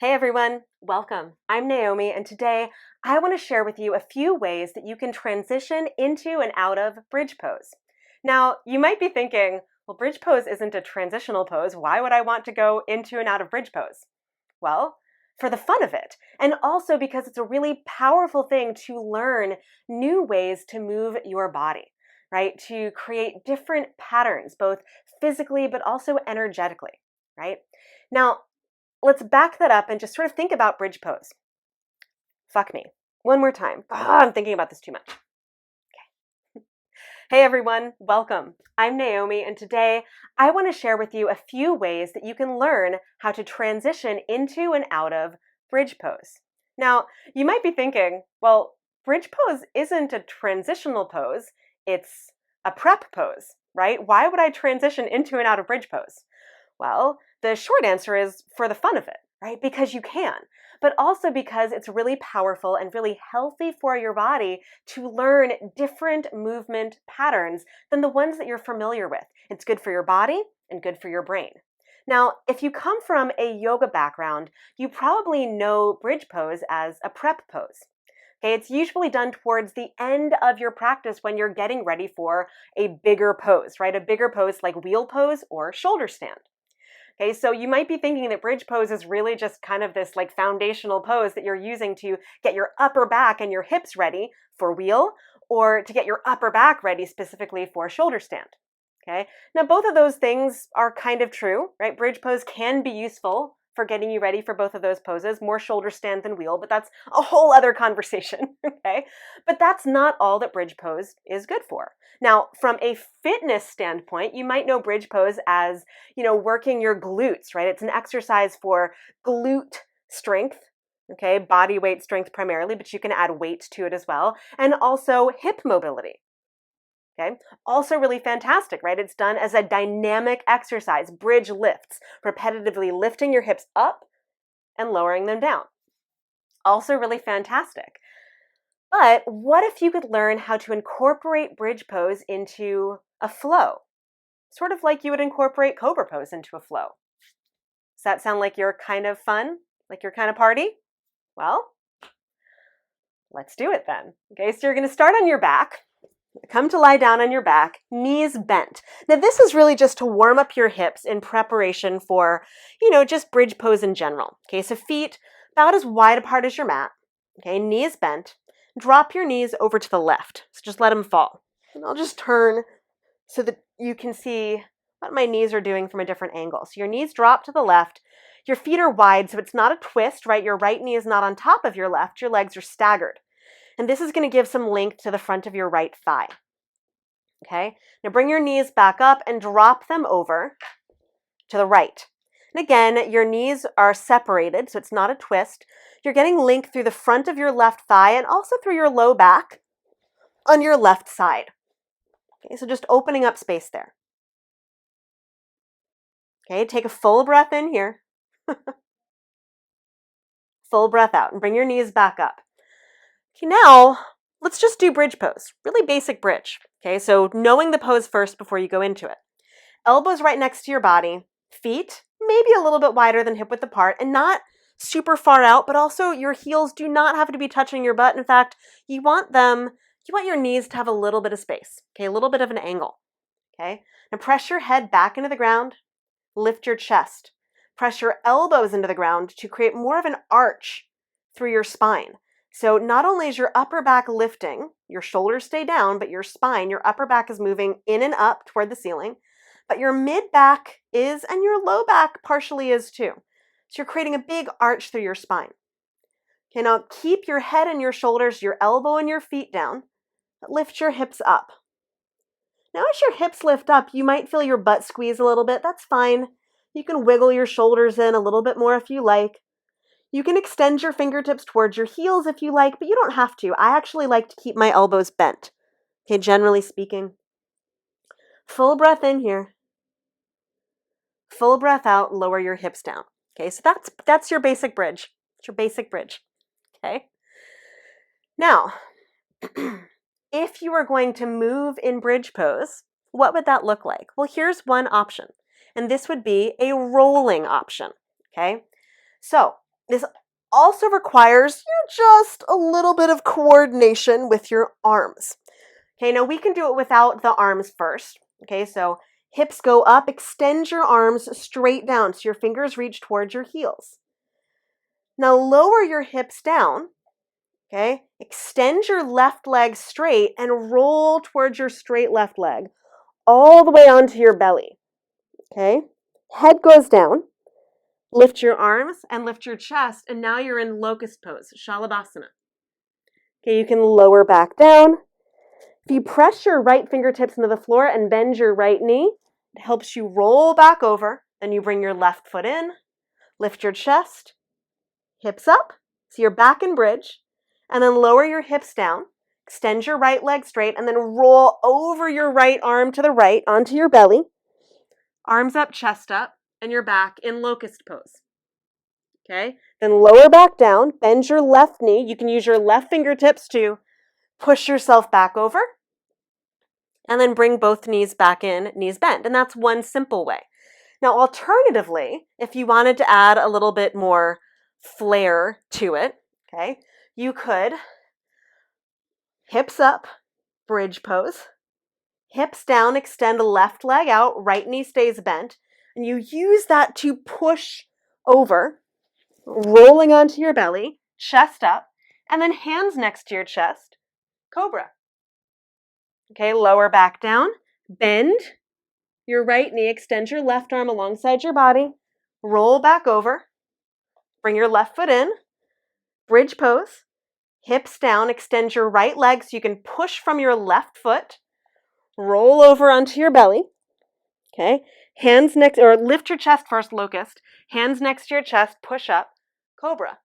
Hey everyone, welcome. I'm Naomi, and today I want to share with you a few ways that you can transition into and out of bridge pose. Now, you might be thinking, well, bridge pose isn't a transitional pose. Why would I want to go into and out of bridge pose? Well, for the fun of it, and also because it's a really powerful thing to learn new ways to move your body, right? To create different patterns, both physically but also energetically, right? Now, let's back that up and just sort of think about bridge pose. Fuck me. One more time. I'm thinking about this too much. Okay. Hey everyone, welcome. I'm Naomi, and today I want to share with you a few ways that you can learn how to transition into and out of bridge pose. Now, you might be thinking, well, bridge pose isn't a transitional pose, it's a prep pose, right? Why would I transition into and out of bridge pose? Well, the short answer is for the fun of it, right? Because you can, but also because it's really powerful and really healthy for your body to learn different movement patterns than the ones that you're familiar with. It's good for your body and good for your brain. Now, if you come from a yoga background, you probably know bridge pose as a prep pose. Okay, it's usually done towards the end of your practice when you're getting ready for a bigger pose, right? A bigger pose like wheel pose or shoulder stand. Okay, so you might be thinking that bridge pose is really just kind of this like foundational pose that you're using to get your upper back and your hips ready for wheel or to get your upper back ready specifically for shoulder stand. Okay, now both of those things are kind of true, right? Bridge pose can be useful for getting you ready for both of those poses, more shoulder stand than wheel, but that's a whole other conversation, okay? But that's not all that bridge pose is good for. Now, from a fitness standpoint, you might know bridge pose as, working your glutes, right? It's an exercise for glute strength, okay? Body weight strength primarily, but you can add weight to it as well, and also hip mobility. Okay. Also really fantastic, right? It's done as a dynamic exercise, bridge lifts, repetitively lifting your hips up and lowering them down. Also really fantastic. But what if you could learn how to incorporate bridge pose into a flow? Sort of like you would incorporate cobra pose into a flow. Does that sound like you're kind of fun? Like you're kind of party? Well, let's do it then. Okay, so you're going to start on your back. Come to lie down on your back, knees bent. Now this is really just to warm up your hips in preparation for, just bridge pose in general. Okay, so feet about as wide apart as your mat. Okay, knees bent. Drop your knees over to the left. So just let them fall. And I'll just turn so that you can see what my knees are doing from a different angle. So your knees drop to the left. Your feet are wide, so it's not a twist, right? Your right knee is not on top of your left. Your legs are staggered. And this is going to give some length to the front of your right thigh. Okay, now bring your knees back up and drop them over to the right. And again, your knees are separated, so it's not a twist. You're getting length through the front of your left thigh and also through your low back on your left side. Okay, so just opening up space there. Okay, take a full breath in here. Full breath out and bring your knees back up. Okay, now let's just do bridge pose. Really basic bridge. Okay, so knowing the pose first before you go into it. Elbows right next to your body, feet maybe a little bit wider than hip width apart and not super far out, but also your heels do not have to be touching your butt. In fact, you want your knees to have a little bit of space, okay, a little bit of an angle. Okay, now press your head back into the ground, lift your chest, press your elbows into the ground to create more of an arch through your spine. So not only is your upper back lifting, your shoulders stay down, but your spine, your upper back is moving in and up toward the ceiling, but your mid back is, and your low back partially is too. So you're creating a big arch through your spine. Okay, now keep your head and your shoulders, your elbow and your feet down, but lift your hips up. Now as your hips lift up, you might feel your butt squeeze a little bit. That's fine. You can wiggle your shoulders in a little bit more if you like. You can extend your fingertips towards your heels if you like, but you don't have to. I actually like to keep my elbows bent, okay, generally speaking. Full breath in here. Full breath out, lower your hips down. Okay, so that's your basic bridge. It's your basic bridge, okay? Now, if you were going to move in bridge pose, what would that look like? Well, here's one option, and this would be a rolling option, okay? So This also requires just a little bit of coordination with your arms. Okay, now we can do it without the arms first. Okay, so hips go up, extend your arms straight down so your fingers reach towards your heels. Now lower your hips down. Okay, extend your left leg straight and roll towards your straight left leg all the way onto your belly. Okay, head goes down. Lift your arms and lift your chest, and now you're in locust pose, Shalabhasana. Okay, you can lower back down. If you press your right fingertips into the floor and bend your right knee, it helps you roll back over. Then you bring your left foot in, lift your chest, hips up, so you're back in bridge, and then lower your hips down, extend your right leg straight, and then roll over your right arm to the right onto your belly, arms up, chest up, and you're back in locust pose. Okay, then lower back down, bend your left knee. You can use your left fingertips to push yourself back over, and then bring both knees back in, knees bent. And that's one simple way. Now, alternatively, if you wanted to add a little bit more flair to it, okay, you could hips up, bridge pose, hips down, extend the left leg out, right knee stays bent, and you use that to push over, rolling onto your belly, chest up, and then hands next to your chest, cobra. Okay, lower back down, bend your right knee, extend your left arm alongside your body, roll back over, bring your left foot in, bridge pose, hips down, extend your right leg so you can push from your left foot, roll over onto your belly, okay, hands next, or lift your chest first, locust, hands next to your chest, push up, cobra.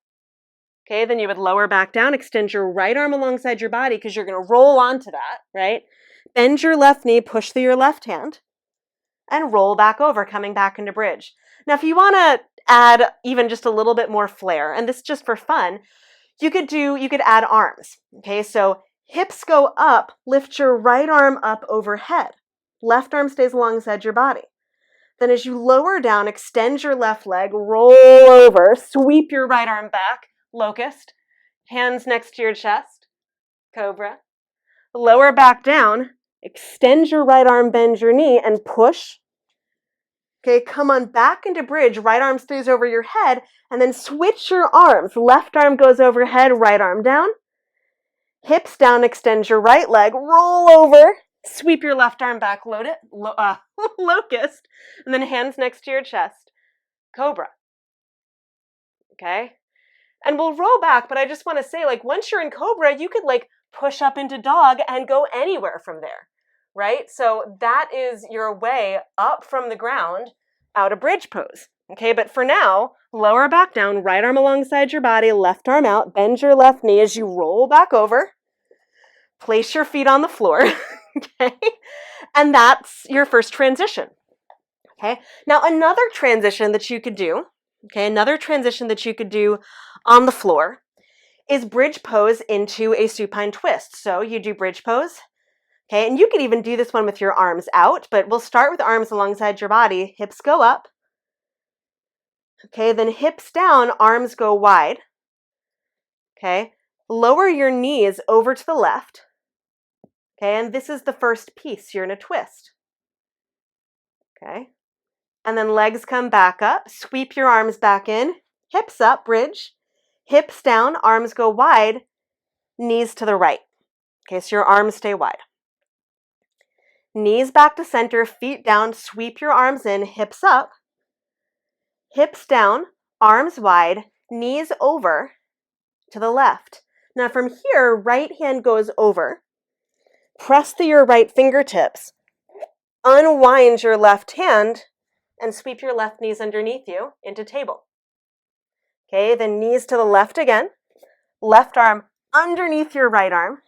Okay, then you would lower back down, extend your right arm alongside your body because you're going to roll onto that, right? Bend your left knee, push through your left hand, and roll back over, coming back into bridge. Now, if you want to add even just a little bit more flair, and this is just for fun, you could add arms. Okay, so hips go up, lift your right arm up overhead. Left arm stays alongside your body. Then as you lower down, extend your left leg, roll over, sweep your right arm back, locust, hands next to your chest, cobra. Lower back down, extend your right arm, bend your knee, and push. Okay, come on back into bridge, right arm stays over your head, and then switch your arms. Left arm goes overhead, right arm down. Hips down, extend your right leg, roll over, sweep your left arm back, locust, and then hands next to your chest, cobra. Okay? And we'll roll back, but I just want to say, once you're in cobra, you could, push up into dog and go anywhere from there, right? So that is your way up from the ground out of bridge pose. Okay, but for now, lower back down, right arm alongside your body, left arm out, bend your left knee as you roll back over, place your feet on the floor, okay? And that's your first transition, okay? Now, another transition that you could do on the floor is bridge pose into a supine twist. So you do bridge pose, okay? And you could even do this one with your arms out, but we'll start with arms alongside your body. Hips go up, okay? Then hips down, arms go wide, okay? Lower your knees over to the left, okay? And this is the first piece. You're in a twist, okay? And then legs come back up, sweep your arms back in, hips up, bridge, hips down, arms go wide, knees to the right. Okay, so your arms stay wide. Knees back to center, feet down, sweep your arms in, hips up, hips down, arms wide, knees over to the left. Now from here, right hand goes over, press through your right fingertips, unwind your left hand, and sweep your left knees underneath you into table. Okay, then knees to the left again, left arm underneath your right arm,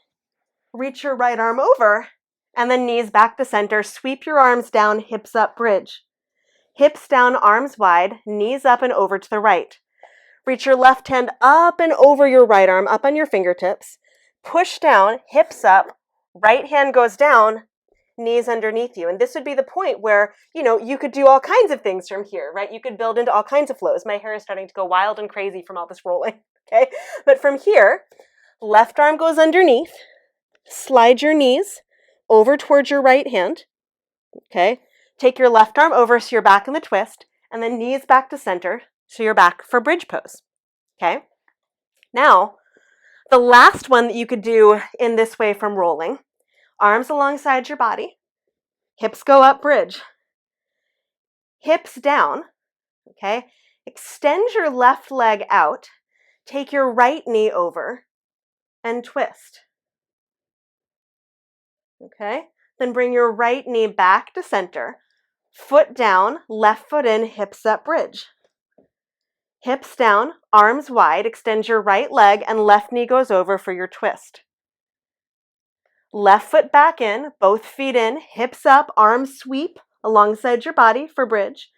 reach your right arm over, and then knees back to center, sweep your arms down, hips up, bridge. Hips down, arms wide, knees up and over to the right. Reach your left hand up and over your right arm, up on your fingertips. Push down, hips up, right hand goes down, knees underneath you. And this would be the point where, you could do all kinds of things from here, right? You could build into all kinds of flows. My hair is starting to go wild and crazy from all this rolling, okay? But from here, left arm goes underneath, slide your knees over towards your right hand, okay? Take your left arm over so you're back in the twist, and then knees back to center so you're back for bridge pose, okay? Now, the last one that you could do in this way from rolling, arms alongside your body, hips go up, bridge, hips down, okay? Extend your left leg out, take your right knee over, and twist, okay? Then bring your right knee back to center, foot down, left foot in, hips up, bridge. Hips down, arms wide, extend your right leg, and left knee goes over for your twist. Left foot back in, both feet in, hips up, arms sweep alongside your body for bridge.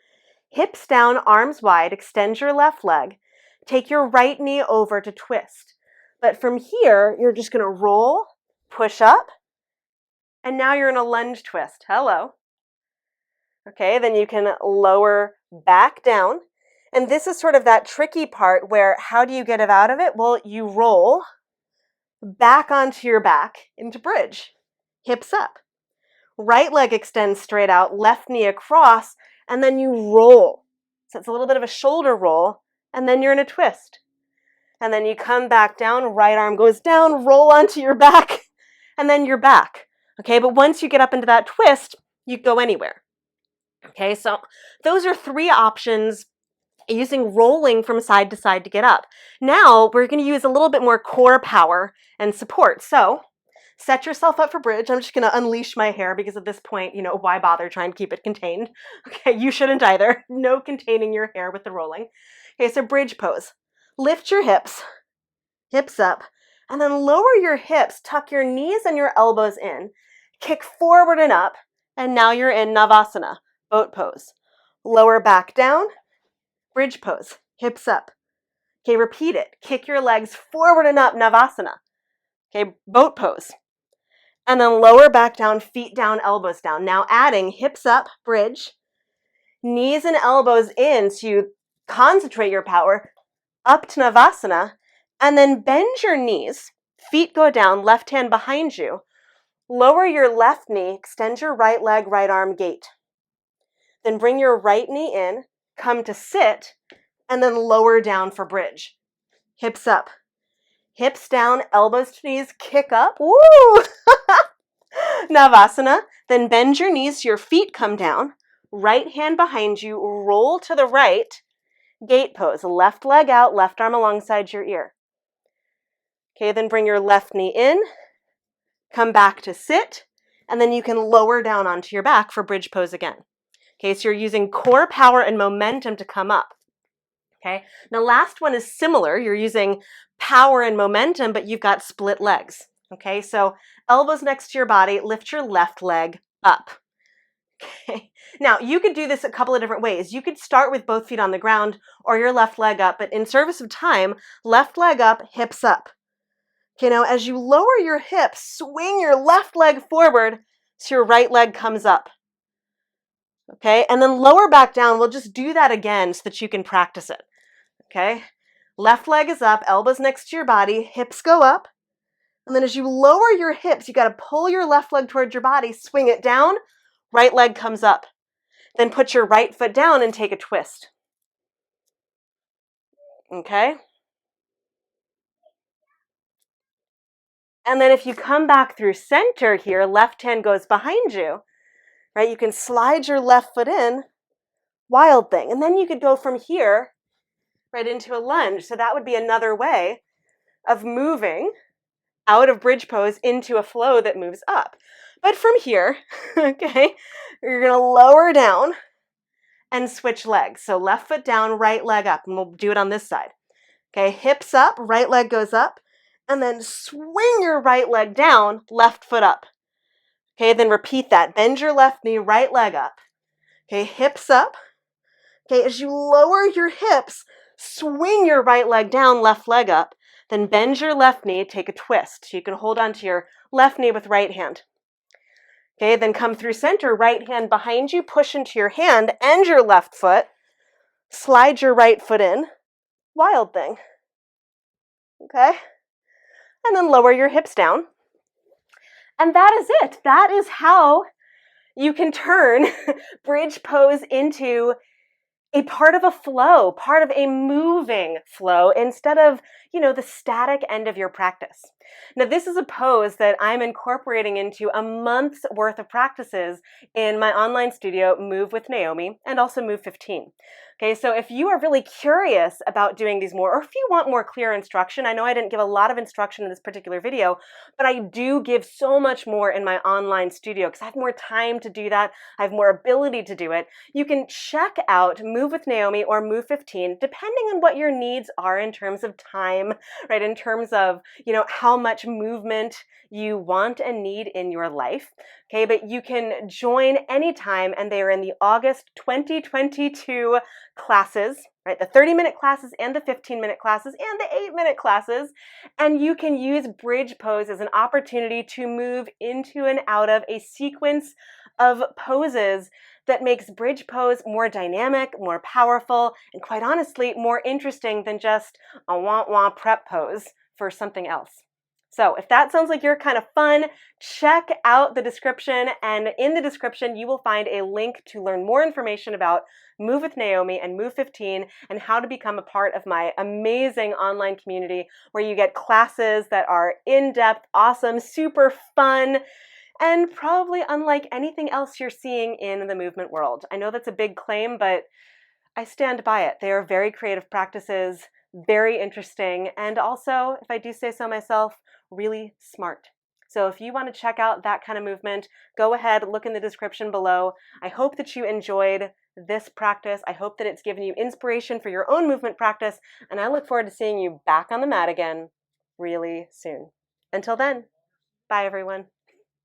Hips down, arms wide, extend your left leg. Take your right knee over to twist. But from here, you're just going to roll, push up, and now you're in a lunge twist. Hello. Okay, then you can lower back down. And this is sort of that tricky part where how do you get out of it? Well, you roll back onto your back into bridge. Hips up. Right leg extends straight out, left knee across, and then you roll. So it's a little bit of a shoulder roll, and then you're in a twist. And then you come back down, right arm goes down, roll onto your back, and then you're back. Okay, but once you get up into that twist, you go anywhere. Okay, so those are 3 options using rolling from side to side to get up. Now we're going to use a little bit more core power and support. So set yourself up for bridge. I'm just going to unleash my hair because at this point, why bother trying to keep it contained? Okay, you shouldn't either. No containing your hair with the rolling. Okay, so bridge pose. Lift your hips up, and then lower your hips, tuck your knees and your elbows in, kick forward and up, and now you're in Navasana, boat pose. Lower back down, bridge pose, hips up. Okay, repeat it. Kick your legs forward and up, Navasana. Okay, boat pose. And then lower back down, feet down, elbows down. Now adding hips up, bridge, knees and elbows in so you concentrate your power, up to Navasana, and then bend your knees, feet go down, left hand behind you, lower your left knee, extend your right leg, right arm, gate. Then bring your right knee in, come to sit, and then lower down for bridge. Hips up. Hips down, elbows to knees, kick up. Woo! Navasana. Then bend your knees so your feet come down. Right hand behind you, roll to the right. Gate pose. Left leg out, left arm alongside your ear. Okay, then bring your left knee in. Come back to sit. And then you can lower down onto your back for bridge pose again. Okay, so you're using core power and momentum to come up. Okay, now last one is similar. You're using power and momentum, but you've got split legs. Okay, so elbows next to your body, lift your left leg up. Okay, now you could do this a couple of different ways. You could start with both feet on the ground or your left leg up, but in service of time, left leg up, hips up. Okay, now as you lower your hips, swing your left leg forward so your right leg comes up. Okay, and then lower back down. We'll just do that again so that you can practice it. Okay, left leg is up, elbows next to your body, hips go up. And then as you lower your hips, you got to pull your left leg towards your body, swing it down, right leg comes up. Then put your right foot down and take a twist. Okay? And then if you come back through center here, left hand goes behind you, right? You can slide your left foot in, wild thing. And then you could go from here right into a lunge. So that would be another way of moving out of bridge pose into a flow that moves up. But from here, okay, you're going to lower down and switch legs. So left foot down, right leg up, and we'll do it on this side. Okay, hips up, right leg goes up, and then swing your right leg down, left foot up. Okay, then repeat that. Bend your left knee, right leg up. Okay, hips up. Okay, as you lower your hips, swing your right leg down, left leg up. Then bend your left knee, take a twist. So you can hold on to your left knee with right hand. Okay, then come through center, right hand behind you, push into your hand and your left foot, slide your right foot in, wild thing. Okay, and then lower your hips down. And that is it. That is how you can turn bridge pose into a part of a flow, part of a moving flow instead of, the static end of your practice. Now, this is a pose that I'm incorporating into a month's worth of practices in my online studio, Move with Naomi, and also Move 15. Okay, so if you are really curious about doing these more, or if you want more clear instruction, I know I didn't give a lot of instruction in this particular video, but I do give so much more in my online studio because I have more time to do that. I have more ability to do it. You can check out Move with Naomi or Move 15, depending on what your needs are in terms of time, right? In terms of, how much movement you want and need in your life. Okay, but you can join anytime, and they are in the August 2022 classes, right? The 30-minute classes and the 15-minute classes and the 8-minute classes. And you can use bridge pose as an opportunity to move into and out of a sequence of poses that makes bridge pose more dynamic, more powerful, and quite honestly, more interesting than just a wah-wah prep pose for something else. So if that sounds like you're kind of fun, check out the description, and in the description you will find a link to learn more information about Move with Naomi and Move 15 and how to become a part of my amazing online community where you get classes that are in-depth, awesome, super fun, and probably unlike anything else you're seeing in the movement world. I know that's a big claim, but I stand by it. They are very creative practices, very interesting, and also, if I do say so myself, really smart. So if you want to check out that kind of movement, go ahead, look in the description below. I hope that you enjoyed this practice. I hope that it's given you inspiration for your own movement practice, and I look forward to seeing you back on the mat again really soon. Until then, bye everyone.